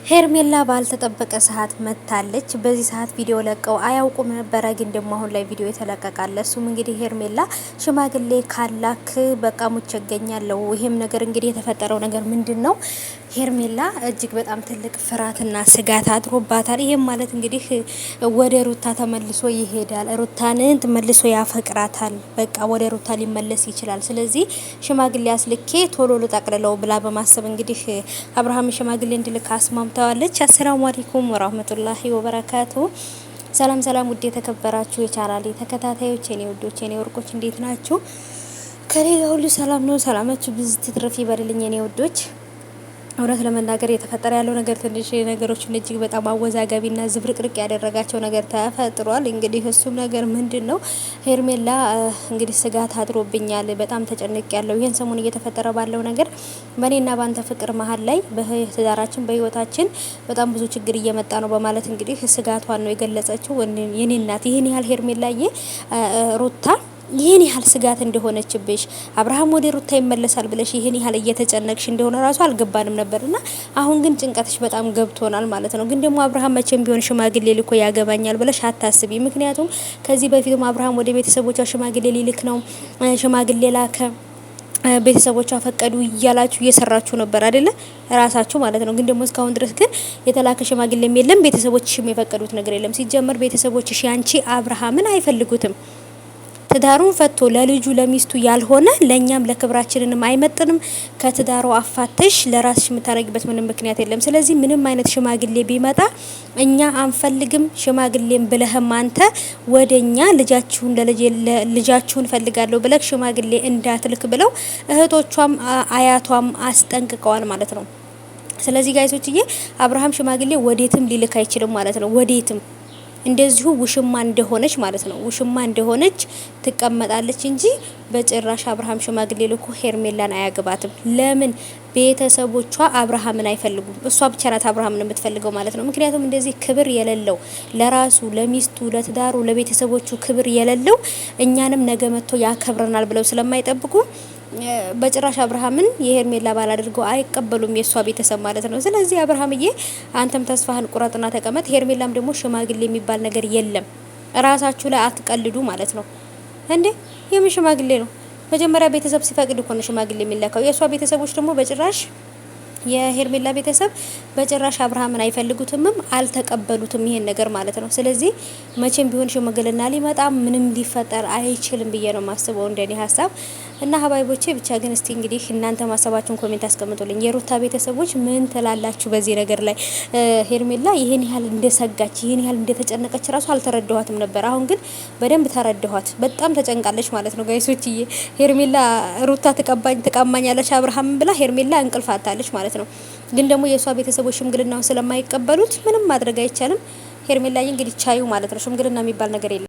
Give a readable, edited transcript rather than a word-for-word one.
ሄርሜላ ባልተጠበቀ ሰዓት መታለች። በዚህ ሰዓት ቪዲዮ ለቀው አያውቁም ነበረ፣ ግን ደግሞ አሁን ላይ ቪዲዮ የተለቀቃለ። እሱም እንግዲህ ሄርሜላ ሽማግሌ ካላክ በቃ ሙች እገኛለሁ። ይሄም ነገር እንግዲህ የተፈጠረው ነገር ምንድን ነው? ሄርሜላ እጅግ በጣም ትልቅ ፍርሃትና ስጋት አድሮባታል። ይሄም ማለት እንግዲህ ወደ ሩታ ተመልሶ ይሄዳል፣ ሩታን ተመልሶ ያፈቅራታል። በቃ ወደ ሩታ ሊመለስ ይችላል። ስለዚህ ሽማግሌ አስልኬ ቶሎ ልጠቅልለው ብላ በማሰብ እንግዲህ አብርሃም ሽማግሌ እንድልክ አስማምተዋለች። አሰላሙ አለይኩም ወራህመቱላሂ ወበረካቱ። ሰላም ሰላም፣ ውድ የተከበራችሁ የቻናሌ ተከታታዮች፣ የኔ ውዶች፣ የኔ ወርቆች እንዴት ናችሁ? ከኔ ጋር ሁሉ ሰላም ነው። ሰላማችሁ ብዙ ትትረፍ ይበልልኝ የኔ ውዶች። እውነት ለመናገር የተፈጠረ ያለው ነገር ትንሽ ነገሮችን እጅግ በጣም አወዛጋቢና ዝብርቅርቅ ያደረጋቸው ነገር ተፈጥሯል። እንግዲህ እሱም ነገር ምንድን ነው? ሄርሜላ እንግዲህ ስጋት አድሮብኛል፣ በጣም ተጨንቅ ያለው ይህን ሰሞን እየተፈጠረ ባለው ነገር በእኔና ባንተ ፍቅር መሀል ላይ በትዳራችን በህይወታችን በጣም ብዙ ችግር እየመጣ ነው በማለት እንግዲህ ስጋቷን ነው የገለጸችው። የኔ እናት ይህን ያህል ሄርሜላዬ ሩታ ይህን ያህል ስጋት እንደሆነችብሽ አብርሃም ወደ ሩታ ይመለሳል ብለሽ ይህን ያህል እየተጨነቅሽ እንደሆነ ራሱ አልገባንም ነበርና አሁን ግን ጭንቀትሽ በጣም ገብቶናል ማለት ነው። ግን ደግሞ አብርሃም መቼም ቢሆን ሽማግሌ ልኮ ያገባኛል ብለሽ አታስቢ። ምክንያቱም ከዚህ በፊትም አብርሃም ወደ ቤተሰቦቿ ሽማግሌ ሊልክ ነው፣ ሽማግሌ ላከ፣ ቤተሰቦቿ ፈቀዱ እያላችሁ እየሰራችሁ ነበር አይደለ? ራሳችሁ ማለት ነው። ግን ደግሞ እስካሁን ድረስ ግን የተላከ ሽማግሌም የለም፣ ቤተሰቦችሽም የፈቀዱት ነገር የለም። ሲጀመር ቤተሰቦችሽ ያንቺ አብርሃምን አይፈልጉትም። ትዳሩን ፈቶ ለልጁ ለሚስቱ ያልሆነ ለኛም ለክብራችንንም አይመጥንም። ከትዳሩ አፋተሽ ለራስሽ የምታረጊበት ምንም ምክንያት የለም። ስለዚህ ምንም አይነት ሽማግሌ ቢመጣ እኛ አንፈልግም። ሽማግሌም ብለህም አንተ ወደኛ ልጃችሁን ፈልጋለሁ ብለህ ሽማግሌ እንዳትልክ ብለው እህቶቿም አያቷም አስጠንቅቀዋል ማለት ነው። ስለዚህ ጋይሶችዬ አብርሃም ሽማግሌ ወዴትም ሊልክ አይችልም ማለት ነው። ወዴትም እንደዚሁ ውሽማ እንደሆነች ማለት ነው። ውሽማ እንደሆነች ትቀመጣለች እንጂ በጭራሽ አብርሃም ሽማግሌ ልኮ ሄርሜላን አያግባትም። ለምን? ቤተሰቦቿ አብርሃምን አይፈልጉም። እሷ ብቻ ናት አብርሃምን የምትፈልገው ማለት ነው። ምክንያቱም እንደዚህ ክብር የሌለው ለራሱ ለሚስቱ፣ ለትዳሩ፣ ለቤተሰቦቹ ክብር የሌለው እኛንም ነገ መጥቶ ያከብረናል ብለው ስለማይጠብቁ በጭራሽ አብርሃምን የሄርሜላ ባል አድርገው አይቀበሉም፣ የሷ ቤተሰብ ማለት ነው። ስለዚህ አብርሃምዬ አንተም ተስፋህን ቁረጥና ተቀመጥ። ሄርሜላም ደግሞ ሽማግሌ የሚባል ነገር የለም። ራሳችሁ ላይ አትቀልዱ ማለት ነው። እንዴ የምን ሽማግሌ ነው? መጀመሪያ ቤተሰብ ሲፈቅድ እኮ ነው ሽማግሌ የሚላከው። የሷ ቤተሰቦች ደግሞ በጭራሽ የሄርሜላ ቤተሰብ በጭራሽ አብርሃምን አይፈልጉትምም አልተቀበሉትም ይሄን ነገር ማለት ነው። ስለዚህ መቼም ቢሆን ሽምግልና ሊመጣ ምንም ሊፈጠር አይችልም ብዬ ነው ማስበው እንደኔ ሀሳብ። እና ሀባይቦቼ ብቻ ግን እስቲ እንግዲህ እናንተ ማሰባችሁን ኮሜንት አስቀምጡልኝ። የሩታ ቤተሰቦች ምን ትላላችሁ በዚህ ነገር ላይ? ሄርሜላ ይሄን ያህል እንደሰጋች ይሄን ያህል እንደተጨነቀች ራሱ አልተረዳኋትም ነበር። አሁን ግን በደንብ ተረዳኋት። በጣም ተጨንቃለች ማለት ነው ጋይሶችዬ። ሄርሜላ ሩታ ትቀማኛለች አብርሃም ብላ ሄርሜላ እንቅልፍ አጣለች ማለት ነው። ግን ደግሞ የሷ ቤተሰቦች ሽምግልናውን ስለማይቀበሉት ምንም ማድረግ አይቻልም። ሄርሜላ እንግዲህ ቻዩ ማለት ነው። ሽምግልና የሚባል ነገር የለም።